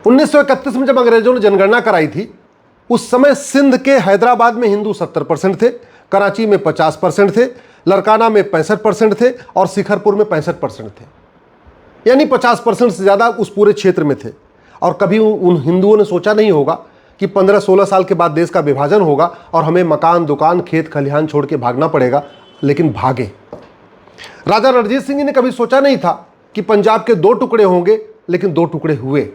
1931 में जब अंग्रेजों ने जनगणना कराई थी, उस समय सिंध के हैदराबाद में हिंदू 70% थे, कराची में 50% थे, लरकाना में 65% थे और शिखरपुर में 65% थे। यानी 50% से ज़्यादा उस पूरे क्षेत्र में थे। और कभी उन हिंदुओं ने सोचा नहीं होगा कि 15-16 साल के बाद देश का विभाजन होगा और हमें मकान, दुकान, खेत खलिहान छोड़ के भागना पड़ेगा, लेकिन भागे। राजा रणजीत सिंह ने कभी सोचा नहीं था कि पंजाब के 2 टुकड़े होंगे, लेकिन 2 टुकड़े हुए।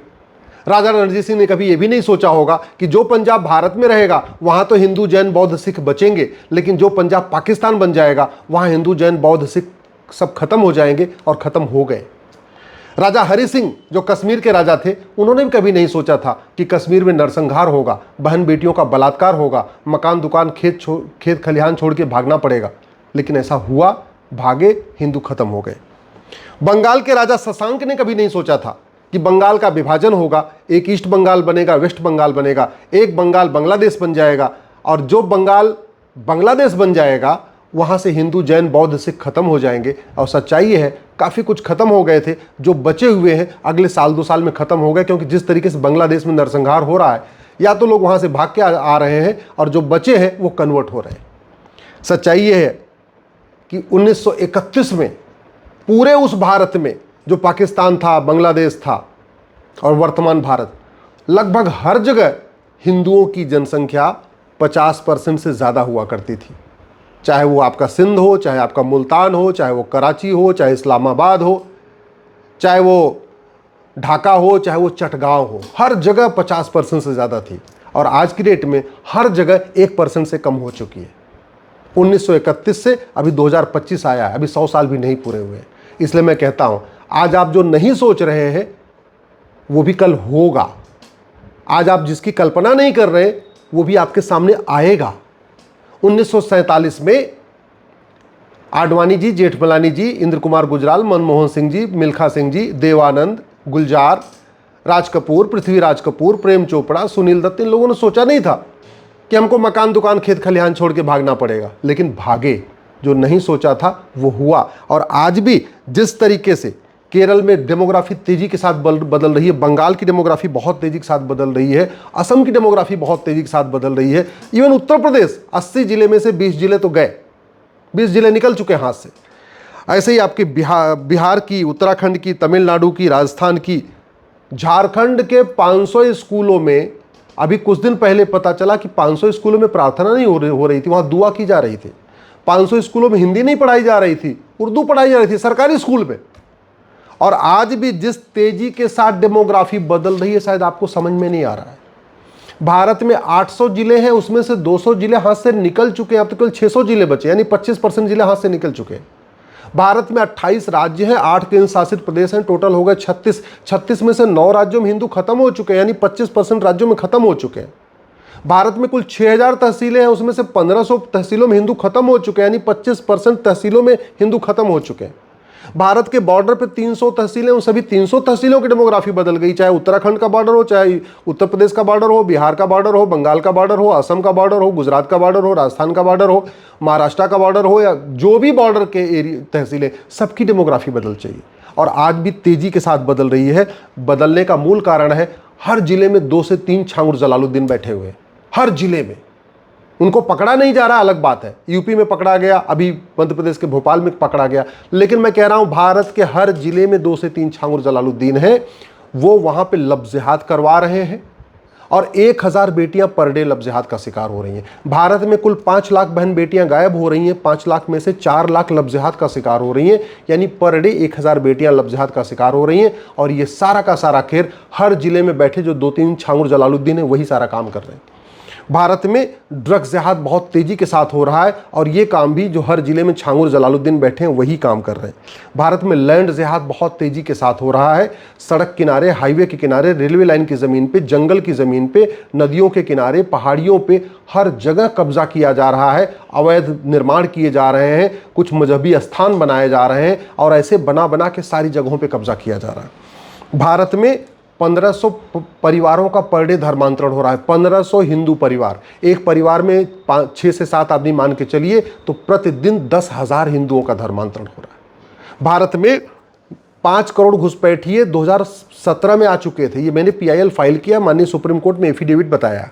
राजा रणजीत सिंह ने कभी यह भी नहीं सोचा होगा कि जो पंजाब भारत में रहेगा वहां तो हिंदू, जैन, बौद्ध, सिख बचेंगे, लेकिन जो पंजाब पाकिस्तान बन जाएगा वहां हिंदू, जैन, बौद्ध, सिख सब खत्म हो जाएंगे, और खत्म हो गए। राजा हरि सिंह जो कश्मीर के राजा थे, उन्होंने भी कभी नहीं सोचा था कि कश्मीर में नरसंहार होगा, बहन बेटियों का बलात्कार होगा, मकान, दुकान, खेत खलिहान छोड़ के भागना पड़ेगा, लेकिन ऐसा हुआ। भागे, हिंदू खत्म हो गए। बंगाल के राजा शशांक ने कभी नहीं सोचा था कि बंगाल का विभाजन होगा, एक ईस्ट बंगाल बनेगा, वेस्ट बंगाल बनेगा, एक बंगाल बांग्लादेश बन जाएगा, और जो बंगाल बांग्लादेश बन जाएगा वहाँ से हिंदू, जैन, बौद्ध, सिख खत्म हो जाएंगे। और सच्चाई ये है, काफ़ी कुछ खत्म हो गए थे, जो बचे हुए हैं अगले साल 2 साल में खत्म हो गए, क्योंकि जिस तरीके से बांग्लादेश में नरसंहार हो रहा है, या तो लोग वहाँ से भाग के आ रहे हैं, और जो बचे हैं वो कन्वर्ट हो रहे हैं। सच्चाई ये है कि 1931 में पूरे उस भारत में जो पाकिस्तान था, बांग्लादेश था और वर्तमान भारत, लगभग हर जगह हिंदुओं की जनसंख्या 50% से ज़्यादा हुआ करती थी। चाहे वो आपका सिंध हो, चाहे आपका मुल्तान हो, चाहे वो कराची हो, चाहे इस्लामाबाद हो, चाहे वो ढाका हो, चाहे वो चटगांव हो, हर जगह 50% से ज़्यादा थी। और आज की डेट में हर जगह 1% से कम हो चुकी है। 1931 से अभी 2025 आया है, अभी 100 साल भी नहीं पूरे हुए। इसलिए मैं कहता हूँ, आज आप जो नहीं सोच रहे हैं वो भी कल होगा। आज आप जिसकी कल्पना नहीं कर रहे वो भी आपके सामने आएगा। 1947 में आडवाणी जी, जेठमलानी जी, इंद्र कुमार गुजराल, मनमोहन सिंह जी, मिल्खा सिंह जी, देवानंद, गुलजार, राज कपूर, पृथ्वीराज कपूर, प्रेम चोपड़ा, सुनील दत्त, इन लोगों ने सोचा नहीं था कि हमको मकान, दुकान, खेत खलिहान छोड़ के भागना पड़ेगा, लेकिन भागे। जो नहीं सोचा था वो हुआ। और आज भी जिस तरीके से केरल में डेमोग्राफी तेजी के साथ बदल रही है, बंगाल की डेमोग्राफी बहुत तेजी के साथ बदल रही है, असम की डेमोग्राफी बहुत तेजी के साथ बदल रही है, इवन उत्तर प्रदेश 80 जिले में से 20 जिले तो गए, 20 जिले निकल चुके हाथ से। ऐसे ही आपके बिहार की, उत्तराखंड की, तमिलनाडु की, राजस्थान की, झारखंड के 500 स्कूलों में अभी कुछ दिन पहले पता चला कि 500 स्कूलों में प्रार्थना नहीं हो रही थी, वहाँ दुआ की जा रही थी। 500 स्कूलों में हिंदी नहीं पढ़ाई जा रही थी, उर्दू पढ़ाई जा रही थी सरकारी स्कूल में। और आज भी जिस तेजी के साथ डेमोग्राफी बदल रही है, शायद आपको समझ में नहीं आ रहा है। भारत में 800 जिले हैं, उसमें से 200 जिले हाथ से निकल चुके हैं, अब तो केवल 600 जिले बचे, यानी 25% जिले हाथ से निकल चुके हैं। भारत में 28 राज्य हैं, 8 केंद्र शासित प्रदेश हैं, टोटल हो गए 36। 36 में से 9 राज्यों में हिंदू खत्म हो चुके हैं, यानी 25% राज्यों में खत्म हो चुके हैं। भारत में कुल 6000 तहसीलें हैं, उसमें से 1500 तहसीलों में हिंदू खत्म हो चुके हैं, यानी 25% तहसीलों में हिंदू खत्म हो चुके हैं। भारत के बॉर्डर पे 300 तहसीलें, उन सभी 300 तहसीलों की डेमोग्राफी बदल गई, चाहे उत्तराखंड का बॉर्डर हो, चाहे उत्तर प्रदेश का बॉर्डर हो, बिहार का बॉर्डर हो, बंगाल का बॉर्डर हो, असम का बॉर्डर हो, गुजरात का बॉर्डर हो, राजस्थान का बॉर्डर हो, महाराष्ट्र का बॉर्डर हो, या जो भी बॉर्डर के एरिया तहसीलें, सबकी डेमोग्राफी बदल चाहिए। और आज भी तेजी के साथ बदल रही है। बदलने का मूल कारण है, हर जिले में 2 से 3 छांगुर जलालुद्दीन बैठे हुए हैं, हर जिले में। उनको पकड़ा नहीं जा रहा, अलग बात है, यूपी में पकड़ा गया, अभी मध्य प्रदेश के भोपाल में पकड़ा गया, लेकिन मैं कह रहा हूं भारत के हर जिले में 2 से 3 छांगुर जलालुद्दीन हैं। वो वहां पे लफ्ज़-ए-हाथ करवा रहे हैं, और 1000 बेटियां पर डे लफ्ज़-ए-हाथ का शिकार हो रही हैं। भारत में कुल 5 लाख बहन बेटियां गायब हो रही हैं, 5 लाख में से 4 लाख लफ्ज़-ए-हाथ का शिकार हो रही हैं, यानी पर डे 1000 बेटियां लफ्ज़-ए-हाथ का शिकार हो रही हैं। और ये सारा का सारा खेर हर जिले में बैठे जो 2-3 छांगुर जलालुद्दीन है, वही सारा काम कर रहे हैं। भारत में ड्रग्स जिहाद बहुत तेजी के साथ हो रहा है, और ये काम भी जो हर जिले में छांगुर जलालुद्दीन बैठे हैं वही काम कर रहे हैं। भारत में लैंड जिहाद बहुत तेजी के साथ हो रहा है, सड़क किनारे, हाईवे के किनारे, रेलवे लाइन की ज़मीन पे, जंगल की ज़मीन पे, नदियों के किनारे, पहाड़ियों पे, हर जगह कब्जा किया जा रहा है, अवैध निर्माण किए जा रहे हैं, कुछ मजहबी स्थान बनाए जा रहे हैं, और ऐसे बना बना के सारी जगहों पर कब्जा किया जा रहा है। भारत में 1500 परिवारों का पर डे धर्मांतरण हो रहा है। 1500 हिंदू परिवार, एक परिवार में 6 से 7 आदमी मान के चलिए, तो प्रतिदिन 10,000 हिंदुओं का धर्मांतरण हो रहा है। भारत में 5 करोड़ घुसपैठिए 2017 में आ चुके थे। ये मैंने PIL फाइल किया, माननीय सुप्रीम कोर्ट में एफिडेविट बताया।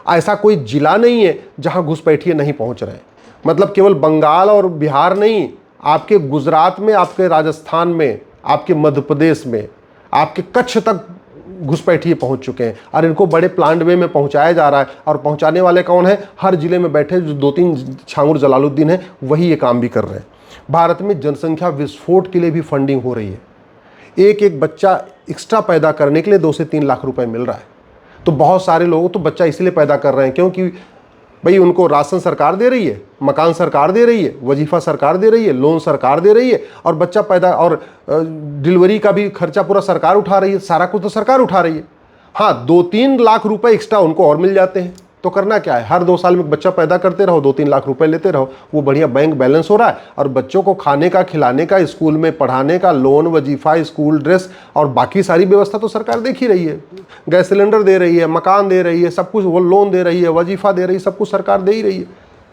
ऐसा कोई जिला नहीं है जहां घुसपैठिए नहीं पहुंच रहे हैं। मतलब केवल बंगाल और बिहार नहीं, आपके गुजरात में, आपके राजस्थान में, आपके मध्य प्रदेश में, आपके कच्छ तक घुसपैठिए पहुंच चुके हैं और इनको बड़े प्लांट वे में पहुंचाया जा रहा है। और पहुंचाने वाले कौन है? हर जिले में बैठे जो 2-3 छांगुर जलालुद्दीन है, वही ये काम भी कर रहे हैं। भारत में जनसंख्या विस्फोट के लिए भी फंडिंग हो रही है। एक एक बच्चा एक्स्ट्रा पैदा करने के लिए 2 से 3 लाख रुपए मिल रहा है। तो बहुत सारे लोग तो बच्चा इसलिए पैदा कर रहे हैं क्योंकि भाई उनको राशन सरकार दे रही है, मकान सरकार दे रही है, वजीफा सरकार दे रही है, लोन सरकार दे रही है, और बच्चा पैदा और डिलीवरी का भी खर्चा पूरा सरकार उठा रही है। सारा कुछ तो सरकार उठा रही है। हाँ, 2-3 लाख रुपए एक्स्ट्रा उनको और मिल जाते हैं। तो करना क्या है? हर 2 साल में बच्चा पैदा करते रहो, 2-3 लाख रुपए लेते रहो, वो बढ़िया बैंक बैलेंस हो रहा है और बच्चों को खाने का, खिलाने का, स्कूल में पढ़ाने का, लोन, वजीफा, स्कूल ड्रेस और बाकी सारी व्यवस्था तो सरकार देख ही रही है। गैस सिलेंडर दे रही है, मकान दे रही है, सब कुछ, वो लोन दे रही है, वजीफा दे रही है, सब कुछ सरकार दे ही रही है।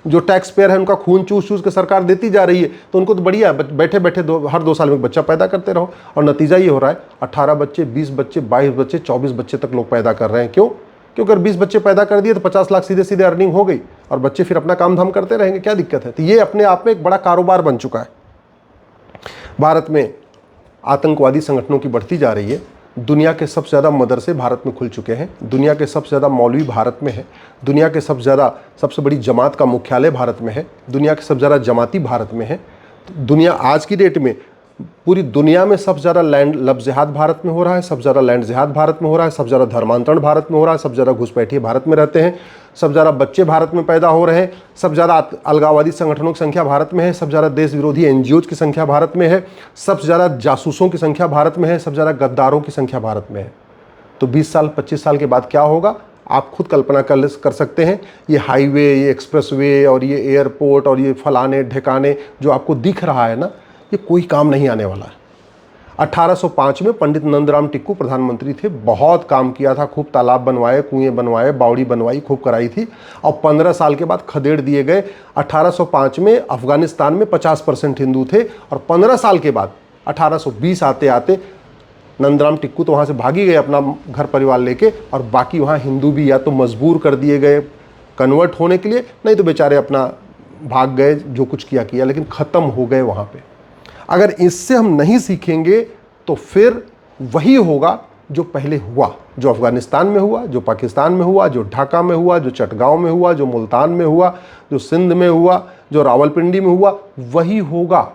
जो टैक्स पेयर है उनका खून चूस चूस के सरकार देती जा रही है। तो उनको तो बढ़िया, बैठे बैठे हर 2 साल में बच्चा पैदा करते रहो। और नतीजा ये हो रहा है 18 बच्चे, 20 बच्चे, 22 बच्चे, 24 बच्चे तक लोग पैदा कर रहे हैं। क्यों? क्योंकि अगर 20 बच्चे पैदा कर दिए तो 50 लाख सीधे सीधे अर्निंग हो गई और बच्चे फिर अपना काम धाम करते रहेंगे। क्या दिक्कत है? तो ये अपने आप में एक बड़ा कारोबार बन चुका है। भारत में आतंकवादी संगठनों की बढ़ती जा रही है। दुनिया के सबसे ज़्यादा मदरसे भारत में खुल चुके हैं। दुनिया के सबसे ज़्यादा मौलवी भारत में है। दुनिया के सबसे बड़ी जमात का मुख्यालय भारत में है। दुनिया के सबसे ज़्यादा जमाती भारत में है। दुनिया आज की डेट में पूरी दुनिया में सबसे ज़्यादा लैंड लब जिहाद भारत में हो रहा है, सबसे ज़्यादा लैंड जिहाद भारत में हो रहा है, सबसे ज़्यादा धर्मांतरण भारत में हो रहा है, सबसे ज़्यादा घुसपैठिए भारत में रहते हैं, सबसे ज़्यादा बच्चे भारत में पैदा हो रहे हैं, सबसे ज़्यादा अलगाववादी संगठनों की संख्या भारत में है, सबसे ज़्यादा देश विरोधी NGOs की संख्या भारत में है, सबसे ज़्यादा जासूसों की संख्या भारत में है, सबसे ज़्यादा गद्दारों की संख्या भारत में है। तो 20 साल 25 साल के बाद क्या होगा आप खुद कल्पना कर सकते हैं। ये हाईवे, ये एक्सप्रेसवे और ये एयरपोर्ट और ये फलाने ढिकाने जो आपको दिख रहा है ना, ये कोई काम नहीं आने वाला है। 1805 में पंडित नंदराम टिक्कू प्रधानमंत्री थे, बहुत काम किया था, खूब तालाब बनवाए, कुएं बनवाए, बावड़ी बनवाई, खूब कराई थी। और 15 साल के बाद खदेड़ दिए गए। 1805 में अफगानिस्तान में 50% हिंदू थे और 15 साल के बाद 1820 आते आते नंदराम टिक्कू तो वहाँ से भागी गए अपना घर परिवार लेके, और बाकी वहाँ हिंदू भी या तो मजबूर कर दिए गए कन्वर्ट होने के लिए, नहीं तो बेचारे अपना भाग गए, जो कुछ किया, लेकिन ख़त्म हो गए वहाँ पे। अगर इससे हम नहीं सीखेंगे तो फिर वही होगा जो पहले हुआ, जो अफ़गानिस्तान में हुआ, जो पाकिस्तान में हुआ, जो ढाका में हुआ, जो चटगांव में हुआ, जो मुल्तान में हुआ, जो सिंध में हुआ, जो रावलपिंडी में हुआ, वही होगा।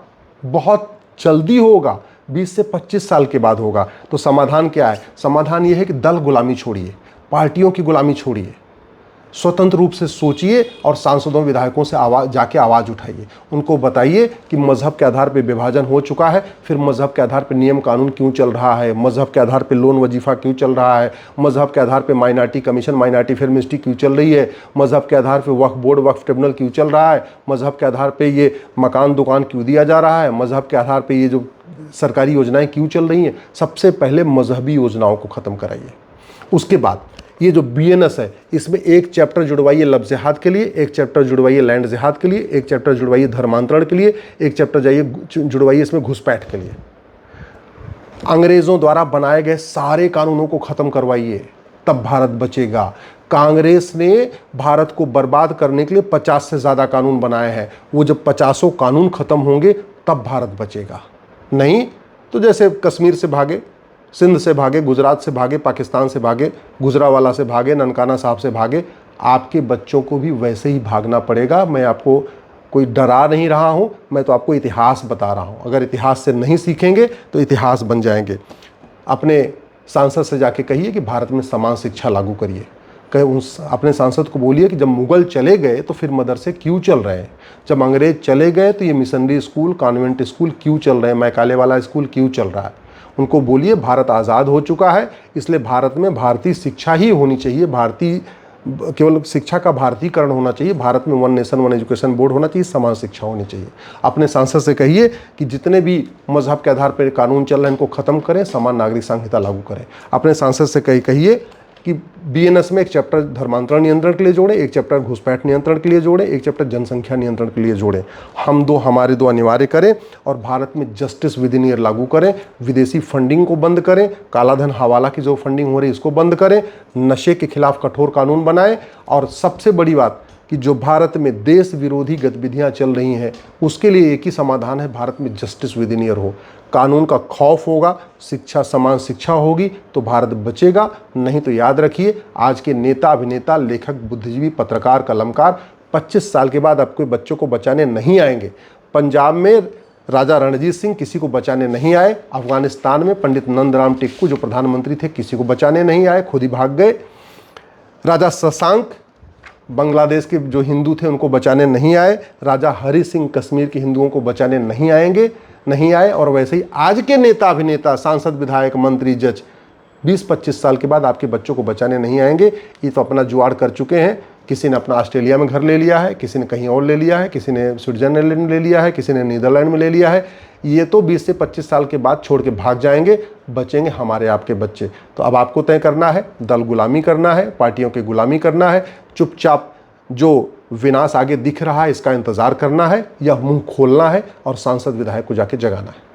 बहुत जल्दी होगा, 20 से 25 साल के बाद होगा। तो समाधान क्या है? समाधान ये है कि दल गुलामी छोड़िए, पार्टियों की गुलामी छोड़िए, स्वतंत्र रूप से सोचिए और सांसदों विधायकों से जाके आवाज़ उठाइए। उनको बताइए कि मज़हब के आधार पर विभाजन हो चुका है, फिर मज़हब के आधार पर नियम कानून क्यों चल रहा है, मज़हब के आधार पर लोन वजीफ़ा क्यों चल रहा है, मज़हब के आधार पर minority commission, minority film ministry क्यों चल रही है, मज़हब के आधार पर वक्फ बोर्ड, वक्फ ट्रिब्यूनल क्यों चल रहा है, मज़हब के आधार पर ये मकान दुकान क्यों दिया जा रहा है, मज़हब के आधार पर ये जो सरकारी योजनाएँ क्यों चल रही हैं। सबसे पहले मजहबी योजनाओं को ख़त्म कराइए। उसके बाद ये जो BNS है, इसमें एक चैप्टर जुड़वाइए लब जिहाद के लिए, एक चैप्टर जुड़वाइए लैंड जिहाद के लिए, एक चैप्टर जुड़वाइए धर्मांतरण के लिए, एक चैप्टर जुड़वाइए इसमें घुसपैठ के लिए। अंग्रेज़ों द्वारा बनाए गए सारे कानूनों को ख़त्म करवाइए, तब भारत बचेगा। कांग्रेस ने भारत को बर्बाद करने के लिए 50 से ज़्यादा कानून बनाए हैं। वो जब 50 कानून ख़त्म होंगे तब भारत बचेगा। नहीं तो जैसे कश्मीर से भागे, सिंध से भागे, गुजरात से भागे, पाकिस्तान से भागे, गुजरावाला से भागे, ननकाना साहब से भागे, आपके बच्चों को भी वैसे ही भागना पड़ेगा। मैं आपको कोई डरा नहीं रहा हूँ, मैं तो आपको इतिहास बता रहा हूँ। अगर इतिहास से नहीं सीखेंगे तो इतिहास बन जाएंगे। अपने सांसद से जाके कहिए कि भारत में समान शिक्षा लागू करिए। अपने सांसद को बोलिए कि जब मुग़ल चले गए तो फिर मदरसे क्यों चल रहे हैं, जब अंग्रेज़ चले गए तो ये मिशनरी स्कूल, कॉन्वेंट स्कूल क्यों चल रहे हैं, मैकाले वाला स्कूल क्यों चल रहा है। उनको बोलिए भारत आज़ाद हो चुका है, इसलिए भारत में भारतीय शिक्षा ही होनी चाहिए, केवल शिक्षा का भारतीयकरण होना चाहिए, भारत में 1 नेशन 1 एजुकेशन बोर्ड होना चाहिए, समान शिक्षा होनी चाहिए। अपने सांसद से कहिए कि जितने भी मजहब के आधार पर कानून चल रहे हैं इनको ख़त्म करें, समान नागरिक संहिता लागू करें। अपने सांसद से कहिए कि बीएनएस में एक चैप्टर धर्मांतरण नियंत्रण के लिए जोड़ें, एक चैप्टर घुसपैठ नियंत्रण के लिए जोड़ें, एक चैप्टर जनसंख्या नियंत्रण के लिए जोड़ें। हमारे दो अनिवार्य करें और भारत में जस्टिस विद इन ईयर लागू करें, विदेशी फंडिंग को बंद करें, कालाधन हवाला की जो फंडिंग हो रही है इसको बंद करें, नशे के खिलाफ कठोर कानून बनाएं, और सबसे बड़ी बात कि जो भारत में देश विरोधी गतिविधियां चल रही हैं उसके लिए एक ही समाधान है, भारत में जस्टिस विद इन ईयर हो। कानून का खौफ होगा, शिक्षा समान शिक्षा होगी तो भारत बचेगा, नहीं तो याद रखिए आज के नेता अभिनेता लेखक बुद्धिजीवी पत्रकार कलमकार 25 साल के बाद आपके बच्चों को बचाने नहीं आएंगे। पंजाब में राजा रणजीत सिंह किसी को बचाने नहीं आए, अफगानिस्तान में पंडित नंदराम टिक्कू जो प्रधानमंत्री थे किसी को बचाने नहीं आए, खुद ही भाग गए। राजा शशांक बांग्लादेश के जो हिंदू थे उनको बचाने नहीं आए, राजा हरि सिंह कश्मीर के हिंदुओं को बचाने नहीं आए। और वैसे ही आज के नेता अभिनेता सांसद विधायक मंत्री जज 20-25 साल के बाद आपके बच्चों को बचाने नहीं आएंगे। ये तो अपना जुगाड़ कर चुके हैं। किसी ने अपना ऑस्ट्रेलिया में घर ले लिया है, किसी ने कहीं और ले लिया है, किसी ने स्विट्जरलैंड में ले लिया है, किसी ने नीदरलैंड में ले लिया है। ये तो 20 से 25 साल के बाद छोड़ के भाग जाएंगे, बचेंगे हमारे आपके बच्चे। तो अब आपको तय करना है, दल गुलामी करना है, पार्टियों की गुलामी करना है, चुपचाप जो विनाश आगे दिख रहा है इसका इंतजार करना है या मुंह खोलना है और सांसद विधायक को जाके जगाना है।